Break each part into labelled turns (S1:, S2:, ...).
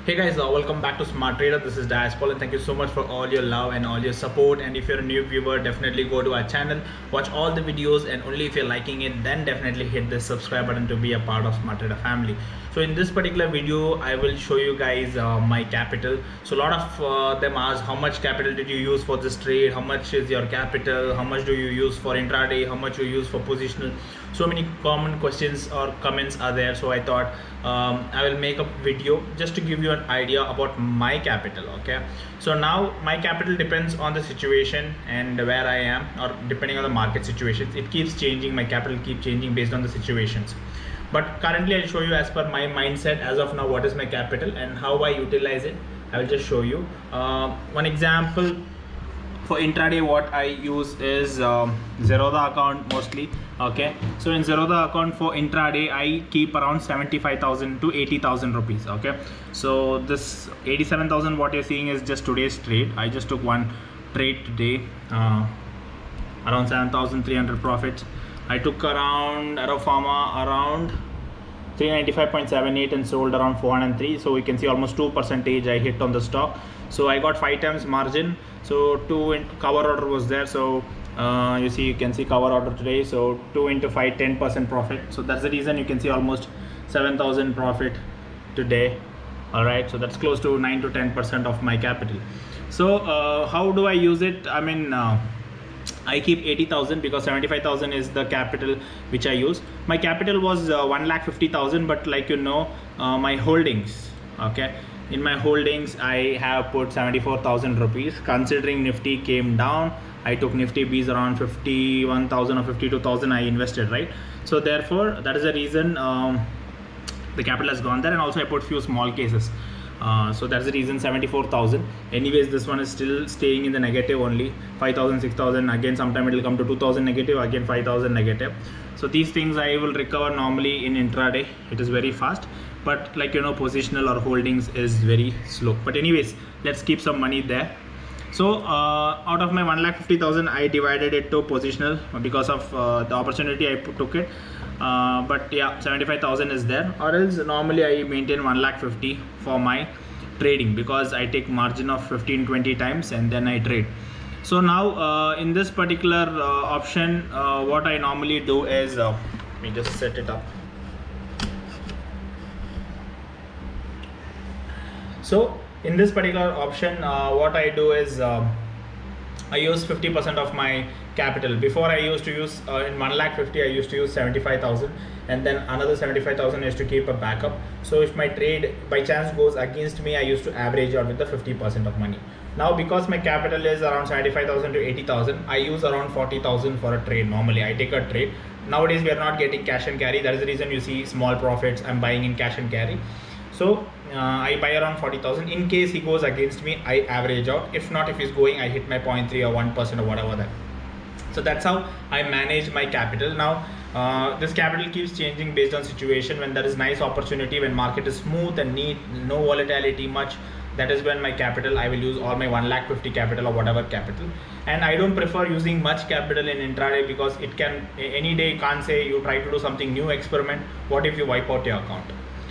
S1: Hey guys, welcome back to Smart Trader. This is Diaspol and thank you so much for all your love and all your support. And if you're a new viewer, definitely go to our channel, watch all the videos, and only if you're liking it, then definitely hit the subscribe button to be a part of Smart Trader family. So in this particular video, I will show you guys my capital. So a lot of them ask how much capital did you use for this trade, how much is your capital, how much do you use for intraday, how much you use for positional. So many common questions or comments are there, so I thought I will make a video just to give you an idea about my capital. Okay, so now my capital depends on the situation and where I am, or depending on the market situations, it keeps changing. My capital keeps changing based on the situations, but currently I'll show you as per my mindset as of now what is my capital and how I utilize it. I will just show you one example. For intraday, what I use is Zerodha account mostly. Okay, so in Zerodha account for intraday, I keep around 75,000 to 80,000 rupees. Okay, so this 87,000 what you're seeing is just today's trade. I just took one trade today, around 7,300 profits. I took around Pharma around 395.78 and sold around 403. So you can see almost 2% I hit on the stock. So I got 5 times margin. So 2 into cover order was there. So you can see cover order today. So 2 into 5, 10% profit. So that's the reason you can see almost 7,000 profit today. All right, so that's close to 9 to 10% of my capital. So how do I use it? I mean, I keep 80,000 because 75,000 is the capital which I use. My capital was 1,50,000, but like you know, my holdings. Okay, in my holdings I have put 74,000 rupees. Considering Nifty came down, I took Nifty B's around 51,000 or 52,000 I invested, right? So therefore that is the reason the capital has gone there, and also I put few small cases. So that's the reason 74,000. Anyways, this one is still staying in the negative only. 5,000, 6,000, again sometime it will come to 2,000 negative, again 5,000 negative. So these things I will recover normally in intraday. It is very fast, but like you know, positional or holdings is very slow. But anyways, let's keep some money there. So out of my 1,50,000, I divided it to positional because of the opportunity I took it. But yeah, 75,000 is there, or else normally I maintain 1,50,000 for my trading because I take margin of 15-20 times and then I trade. So now in this particular option, what I normally do is let me just set it up. So in this particular option, what I do is I use 50% of my capital. Before I used to use in 1,50,000 I used to use 75,000, and then another 75,000 is to keep a backup. So if my trade by chance goes against me, I used to average out with the 50% of money. Now because my capital is around 75,000 to 80,000, I use around 40,000 for a trade. Normally I take a trade. Nowadays we are not getting cash and carry. That is the reason you see small profits. I'm buying in cash and carry. So I buy around 40,000. In case he goes against me, I average out. If not, if he's going, I hit my 0.3 or 1% or whatever that. So that's how I manage my capital. Now this capital keeps changing based on situation. When there is nice opportunity, when market is smooth and neat, no volatility much, that is when my capital, I will use all my 1,50,000 capital or whatever capital. And I don't prefer using much capital in intraday because it can, any day you can't say you try to do something new experiment. What if you wipe out your account?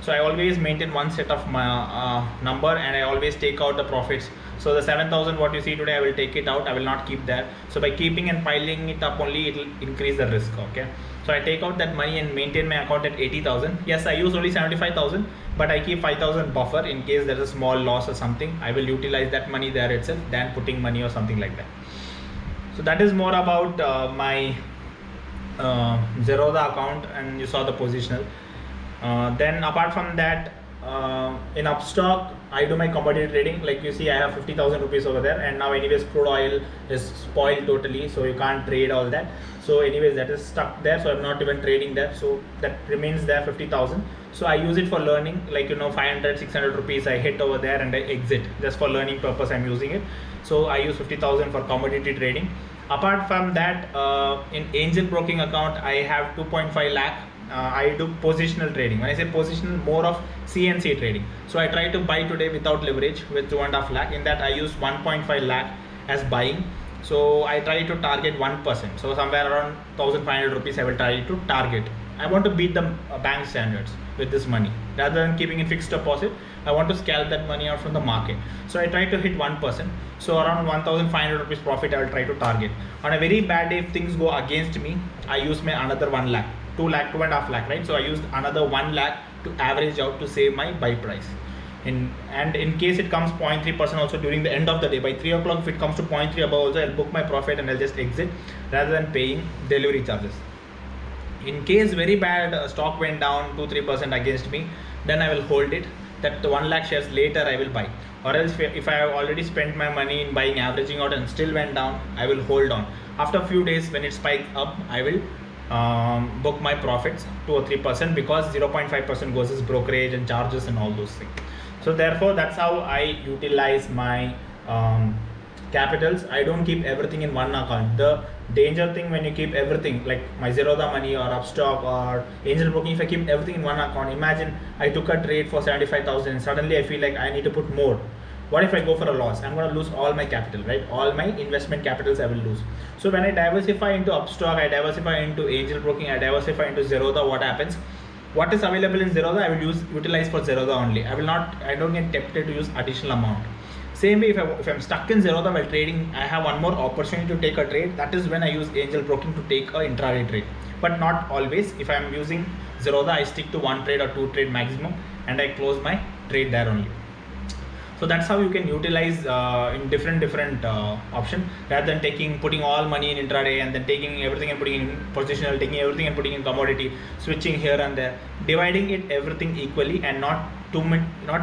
S1: So I always maintain one set of my number, and I always take out the profits. So the 7,000 what you see today, I will take it out. I will not keep that. So by keeping and piling it up only, it will increase the risk. Okay, so I take out that money and maintain my account at 80,000. Yes, I use only 75,000, but I keep 5,000 buffer in case there is a small loss or something. I will utilize that money there itself than putting money or something like that. So that is more about my Zerodha account, and you saw the positional. Then apart from that, in upstox I do my commodity trading. Like you see, I have 50,000 rupees over there, and now anyways crude oil is spoiled totally, so you can't trade all that. So anyways that is stuck there, so I'm not even trading there. So that remains there, 50,000. So I use it for learning, like you know, 500, 600 rupees I hit over there and I exit. Just for learning purpose I'm using it. So I use 50,000 for commodity trading. Apart from that, in angel broking account I have 2.5 lakh. I do positional trading. When I say positional, more of CNC trading. So I try to buy today without leverage with 2.5 lakh. In that I use 1.5 lakh as buying. So I try to target 1%. So somewhere around 1,500 rupees I will try to target. I want to beat the bank standards. with this money. Rather than keeping in fixed deposit, I want to scalp that money out from the market. So I try to hit 1%. So around 1,500 rupees profit I will try to target. On a very bad day, if things go against me, I use my another 1 lakh, 2 lakh, 2.5 lakh, right? So I used another 1 lakh to average out to save my buy price. And in case it comes 0.3% also during the end of the day, by 3 o'clock, if it comes to 0.3 above also, I'll book my profit and I'll just exit rather than paying delivery charges. In case very bad stock went down 2-3% against me, then I will hold it. That the 1 lakh shares later I will buy. Or else if I have already spent my money in buying, averaging out, and still went down, I will hold on. After a few days when it spikes up, I will book my profits 2 or 3% because 0.5% goes as brokerage and charges and all those things. So therefore that's how I utilize my capitals. I don't keep everything in one account. The danger thing when you keep everything, like my Zerodha money or upstox or angel broking, if I keep everything in one account, imagine I took a trade for 75,000 and suddenly I feel like I need to put more. What if I go for a loss? I'm going to lose all my capital, right? All my investment capitals I will lose. So when I diversify into upstox, I diversify into angel broking, I diversify into Zerodha, what happens? What is available in Zerodha, I will utilize for Zerodha only. I don't get tempted to use additional amount. Same way, if I'm stuck in Zerodha while trading, I have one more opportunity to take a trade. That is when I use angel broking to take a intraday trade. But not always. If I'm using Zerodha, I stick to 1 trade or 2 trade maximum and I close my trade there only. So that's how you can utilize in different option, rather than putting all money in intraday and then taking everything and putting in positional, taking everything and putting in commodity, switching here and there, dividing it everything equally and not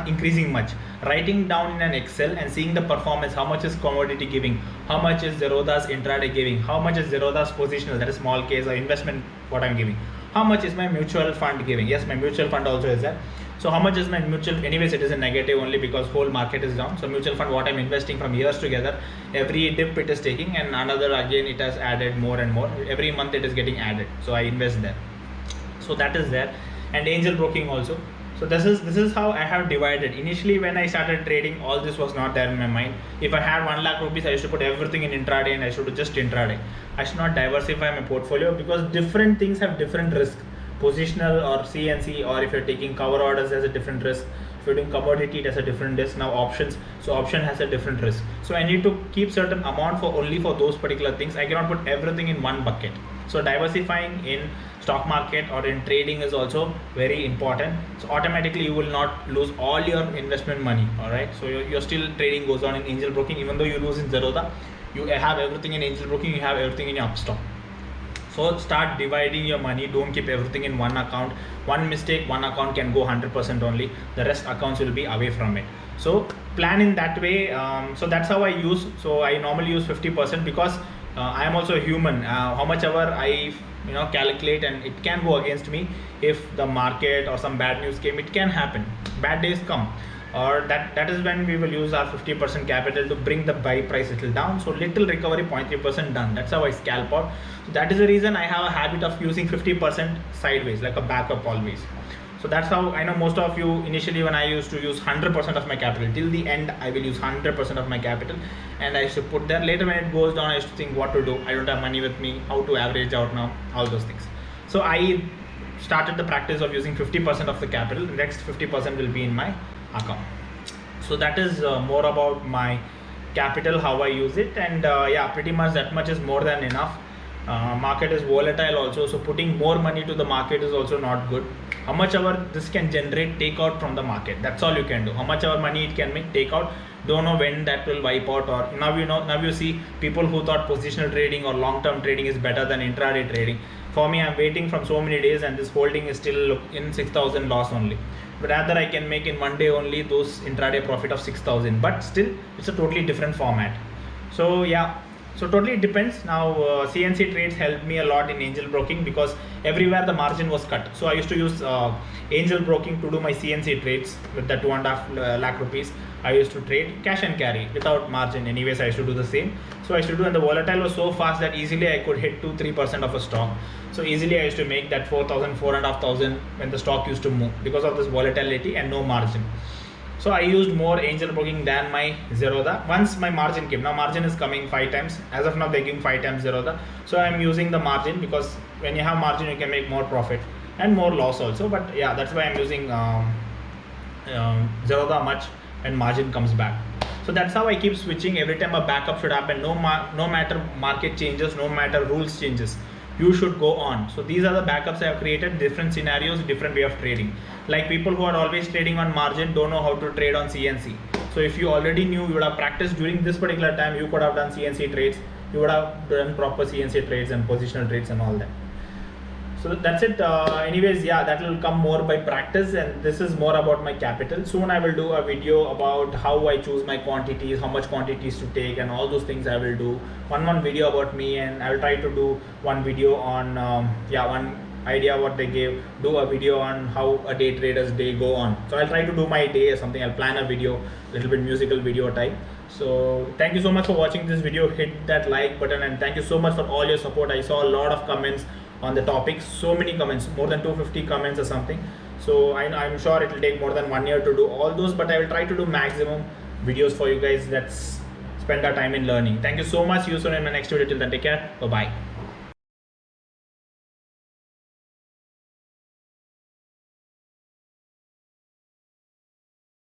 S1: increasing much. Writing down in an Excel and seeing the performance, how much is commodity giving, how much is Zerodha's intraday giving, how much is Zerodha's positional, that is small case or investment, what I'm giving, how much is my mutual fund giving. Yes, my mutual fund also is there. So how much is my mutual, anyways it is a negative only because whole market is down. So mutual fund, what I'm investing from years together, every dip it is taking and another again it has added more and more. Every month it is getting added. So I invest there. So that is there. And angel broking also. So this is how I have divided. Initially when I started trading, all this was not there in my mind. If I had 1 lakh rupees, I used to put everything in intraday and I should do just intraday. I should not diversify my portfolio because different things have different risk. Positional or CNC, or if you're taking cover orders, there's a different risk. If you're doing commodity, it has a different risk. Now options, so option has a different risk. So I need to keep certain amount for only for those particular things. I cannot put everything in one bucket. So diversifying in stock market or in trading is also very important. So automatically you will not lose all your investment money. All right. So your still trading goes on in angel broking, even though you lose in Zerodha, you have everything in angel broking, you have everything in your upstox. So start dividing your money. Don't keep everything in one account. One mistake, one account can go 100% only. The rest accounts will be away from it. So plan in that way. So that's how I use. So I normally use 50% because I am also a human. How much ever I calculate, and it can go against me if the market or some bad news came. It can happen. Bad days come. Or that is when we will use our 50% capital to bring the buy price little down. So little recovery, 0.3% done. That's how I scalp out. So that is the reason I have a habit of using 50% sideways, like a backup always. So that's how I know most of you, initially when I used to use 100% of my capital, till the end I will use 100% of my capital and I should put there. Later when it goes down, I used to think what to do. I don't have money with me, how to average out now, all those things. So I started the practice of using 50% of the capital. The next 50% will be in my account. So that is more about my capital, how I use it, and yeah, pretty much that much is more than enough. Market is volatile also, so putting more money to the market is also not good. How much ever this can generate, take out from the market, that's all you can do. How much ever money it can make, take out. Don't know when that will wipe out. Or now you see people who thought positional trading or long-term trading is better than intraday trading. For me, I'm waiting from so many days and this holding is still in 6,000 loss only. But rather I can make in one day only those intraday profit of 6,000, but still it's a totally different format. So yeah, so totally it depends. Now CNC trades helped me a lot in angel broking because everywhere the margin was cut. So I used to use angel broking to do my CNC trades with the 2.5 lakh rupees. I used to trade cash and carry without margin. Anyways, I used to do the same. So I used to do, and the volatile was so fast that easily I could hit 2-3% of a stock. So easily I used to make that 4,000, 4,500 when the stock used to move because of this volatility and no margin. So I used more angel broking than my Zerodha. Once my margin came, now margin is coming 5 times. As of now, they're giving 5 times Zerodha. So I'm using the margin because when you have margin, you can make more profit. and more loss also. But yeah, that's why I'm using Zerodha much when margin comes back. So that's how I keep switching every time a backup should happen. No matter market changes, no matter rules changes, you should go on. So these are the backups I have created, different scenarios, different way of trading. Like people who are always trading on margin don't know how to trade on CNC. So if you already knew, you would have practiced during this particular time, you could have done CNC trades, you would have done proper CNC trades and positional trades and all that. So that's it. Anyways, yeah, that will come more by practice, and this is more about my capital. Soon I will do a video about how I choose my quantities, how much quantities to take, and all those things I will do. One video about me, and I will try to do one video on one idea what they gave, do a video on how a day trader's day go on. So I'll try to do my day or something. I'll plan a video, little bit musical video type. So thank you so much for watching this video. Hit that like button, and thank you so much for all your support. I saw a lot of comments on the topic, so many comments, more than 250 comments or something. So I'm sure it will take more than 1 year to do all those, but I will try to do maximum videos for you guys. Let's spend our time in learning. Thank you so much. See you soon in my next video. Till then, take care. Bye bye.